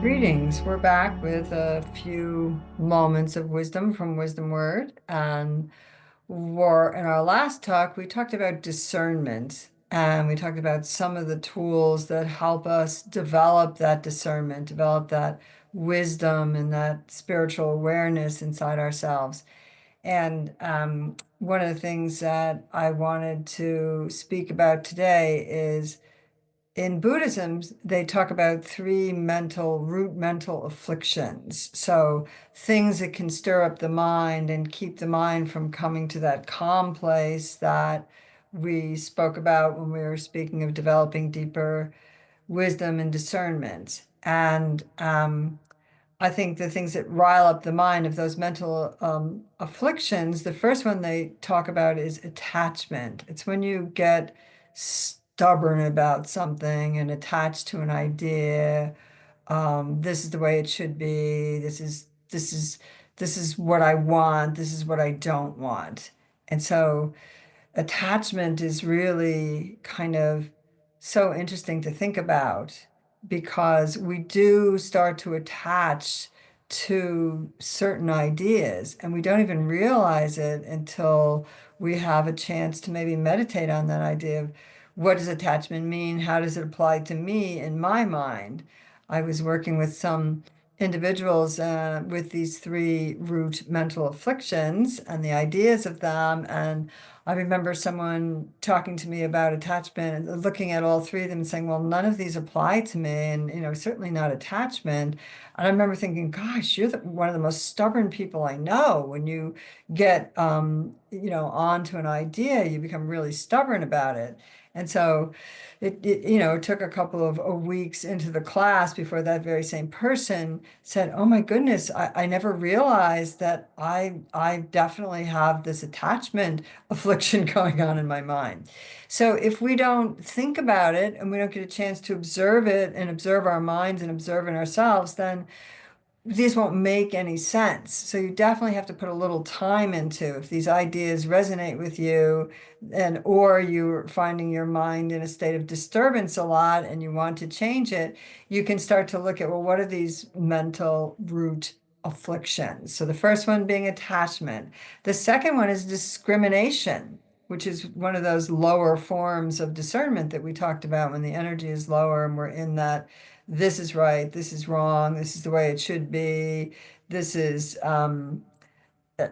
Greetings. We're back with a few moments of wisdom from WisdomWord. And in our last talk, we talked about discernment and we talked about some of the tools that help us develop that discernment, develop that wisdom and that spiritual awareness inside ourselves. And one of the things that I wanted to speak about today is in Buddhism, they talk about three root mental afflictions. So things that can stir up the mind and keep the mind from coming to that calm place that we spoke about when we were speaking of developing deeper wisdom and discernment. And I think the things that rile up the mind of those mental afflictions, the first one they talk about is attachment. It's when you get stubborn about something and attached to an idea. This is the way it should be. This is what I want. This is what I don't want. And so attachment is really kind of so interesting to think about because we do start to attach to certain ideas and we don't even realize it until we have a chance to maybe meditate on that idea of what does attachment mean? How does it apply to me in my mind? I was working with some individuals with these three root mental afflictions and the ideas of them. And I remember someone talking to me about attachment and looking at all three of them and saying, well, none of these apply to me. And, certainly not attachment. And I remember thinking, gosh, you're one of the most stubborn people I know. When you get, onto an idea, you become really stubborn about it. And so it took a couple of weeks into the class before that very same person said, oh my goodness, I never realized that I definitely have this attachment affliction going on in my mind. So if we don't think about it and we don't get a chance to observe it and observe our minds and observe in ourselves, then these won't make any sense. So you definitely have to put a little time into if these ideas resonate with you or you're finding your mind in a state of disturbance a lot and you want to change it, you can start to look at, well, what are these mental root afflictions? So the first one being attachment. The second one is discrimination, which is one of those lower forms of discernment that we talked about when the energy is lower and we're in that this is right, this is wrong, this is the way it should be, this is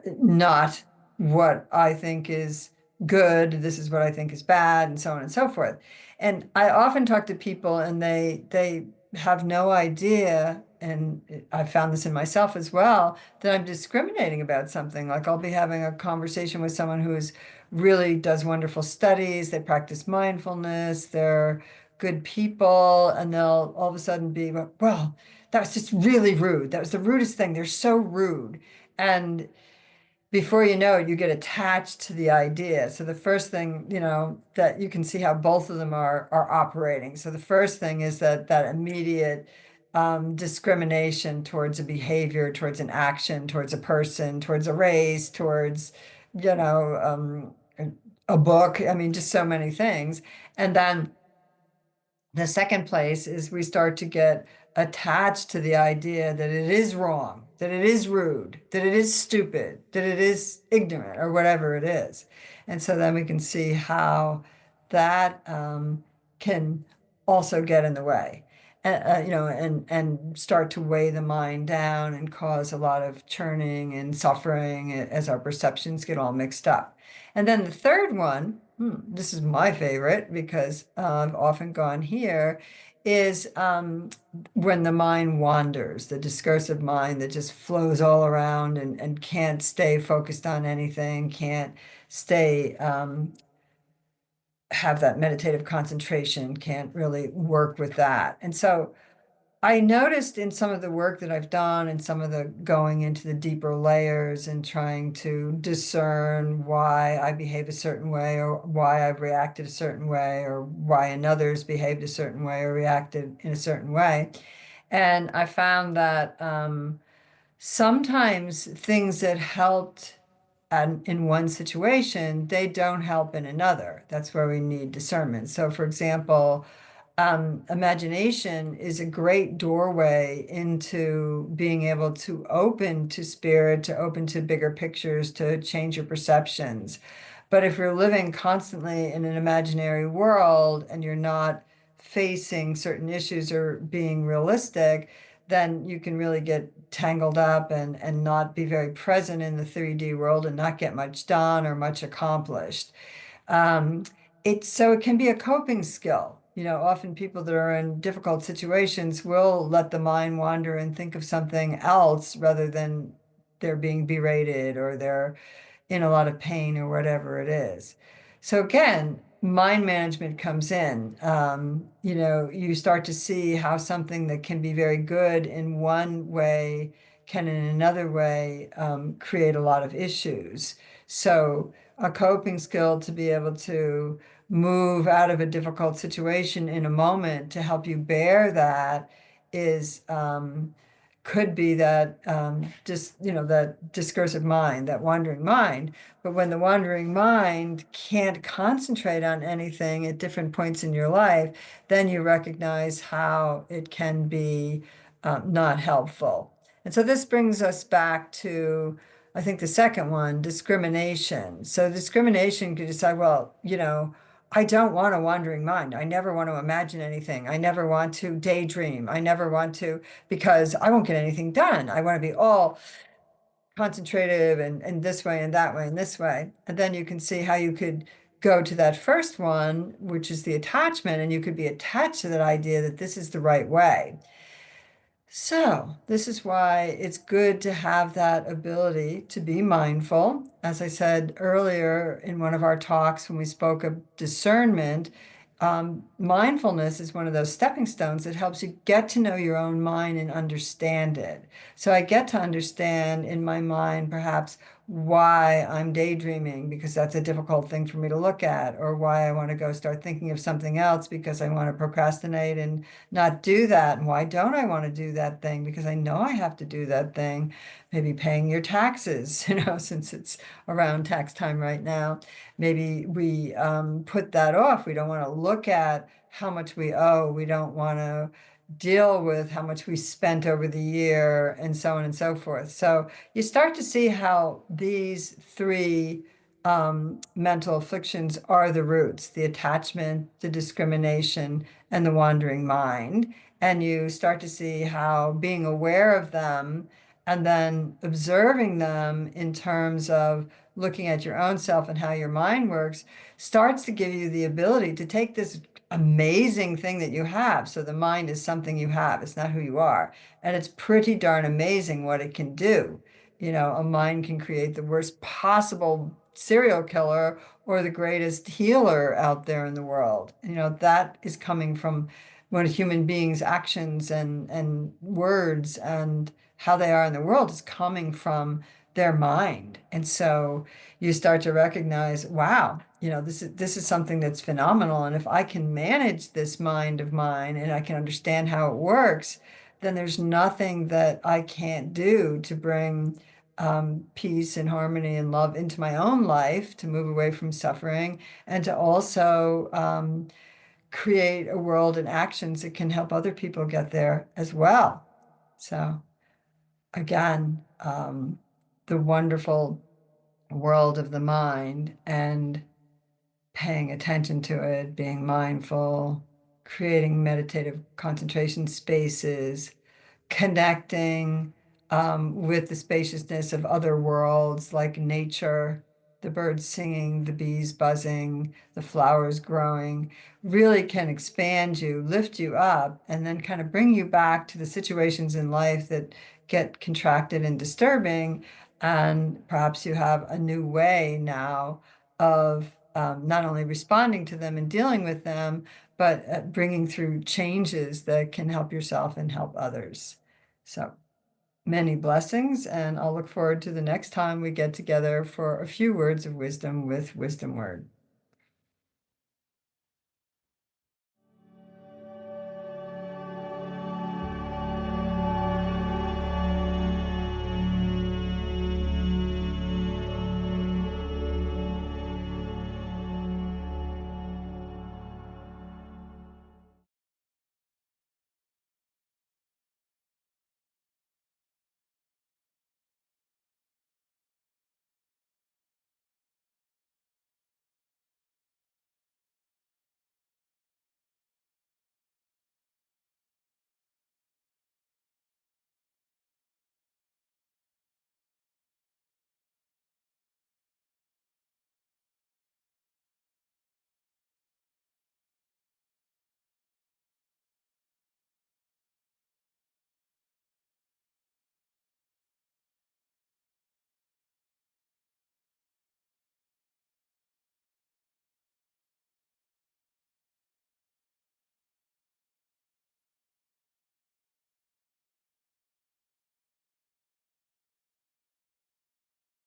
not what I think is good, this is what I think is bad, and so on and so forth. And I often talk to people and they have no idea, and I found this in myself as well, that I'm discriminating about something. Like I'll be having a conversation with someone who really does wonderful studies, they practice mindfulness, they're good people, and they'll all of a sudden be, well, that was just really rude. That was the rudest thing. They're so rude. And before you know it, you get attached to the idea. So the first thing, that you can see how both of them are operating. So the first thing is that immediate discrimination towards a behavior, towards an action, towards a person, towards a race, towards, a book. I mean, just so many things. And then the second place is we start to get attached to the idea that it is wrong, that it is rude, that it is stupid, that it is ignorant, or whatever it is. And so then we can see how that can also get in the way. And start to weigh the mind down and cause a lot of churning and suffering as our perceptions get all mixed up. And then the third one, this is my favorite because I've often gone here, is when the mind wanders, the discursive mind that just flows all around and can't stay focused on anything, can't stay have that meditative concentration, can't really work with that. And so I noticed in some of the work that I've done and some of the going into the deeper layers and trying to discern why I behave a certain way or why I've reacted a certain way or why another's behaved a certain way or reacted in a certain way. And I found that sometimes things that helped in one situation, they don't help in another. That's where we need discernment. So, for example, Imagination is a great doorway into being able to open to spirit, to open to bigger pictures, to change your perceptions. But if you're living constantly in an imaginary world and you're not facing certain issues or being realistic, then you can really get tangled up and not be very present in the 3D world and not get much done or much accomplished. Um, it can be a coping skill. Often people that are in difficult situations will let the mind wander and think of something else rather than they're being berated or they're in a lot of pain or whatever it is. So again, mind management comes in. You start to see how something that can be very good in one way can in another way create a lot of issues. So a coping skill to be able to move out of a difficult situation in a moment to help you bear that is could be that that discursive mind, that wandering mind. But when the wandering mind can't concentrate on anything at different points in your life, then you recognize how it can be not helpful. And so this brings us back to, I think, the second one, discrimination. So discrimination could decide, well, I don't want a wandering mind. I never want to imagine anything. I never want to daydream. I never want to, because I won't get anything done. I want to be all concentrative and this way and that way and this way. And then you can see how you could go to that first one, which is the attachment, and you could be attached to that idea that this is the right way. So, this is why it's good to have that ability to be mindful. As I said earlier in one of our talks when we spoke of discernment, mindfulness is one of those stepping stones that helps you get to know your own mind and understand it. So, I get to understand in my mind perhaps why I'm daydreaming because that's a difficult thing for me to look at, or why I want to go start thinking of something else because I want to procrastinate and not do that. And why don't I want to do that thing? Because I know I have to do that thing. Maybe paying your taxes, since it's around tax time right now. Maybe we put that off. We don't want to look at how much we owe. We don't want to deal with how much we spent over the year and so on and so forth. So you start to see how these three mental afflictions are the roots, the attachment, the discrimination, and the wandering mind. And you start to see how being aware of them and then observing them in terms of looking at your own self and how your mind works starts to give you the ability to take this amazing thing that you have. So the mind is something you have, it's not who you are. And it's pretty darn amazing what it can do. A mind can create the worst possible serial killer or the greatest healer out there in the world. That is coming from one of human beings' actions and words and how they are in the world is coming from their mind. And so you start to recognize, wow, this is something that's phenomenal. And if I can manage this mind of mine and I can understand how it works, then there's nothing that I can't do to bring peace and harmony and love into my own life, to move away from suffering, and to also create a world and actions that can help other people get there as well. So again, the wonderful world of the mind and paying attention to it, being mindful, creating meditative concentration spaces, connecting with the spaciousness of other worlds like nature, the birds singing, the bees buzzing, the flowers growing, really can expand you, lift you up, and then kind of bring you back to the situations in life that get contracted and disturbing. And perhaps you have a new way now of not only responding to them and dealing with them, but bringing through changes that can help yourself and help others. So many blessings, and I'll look forward to the next time we get together for a few words of wisdom with Wisdom Word.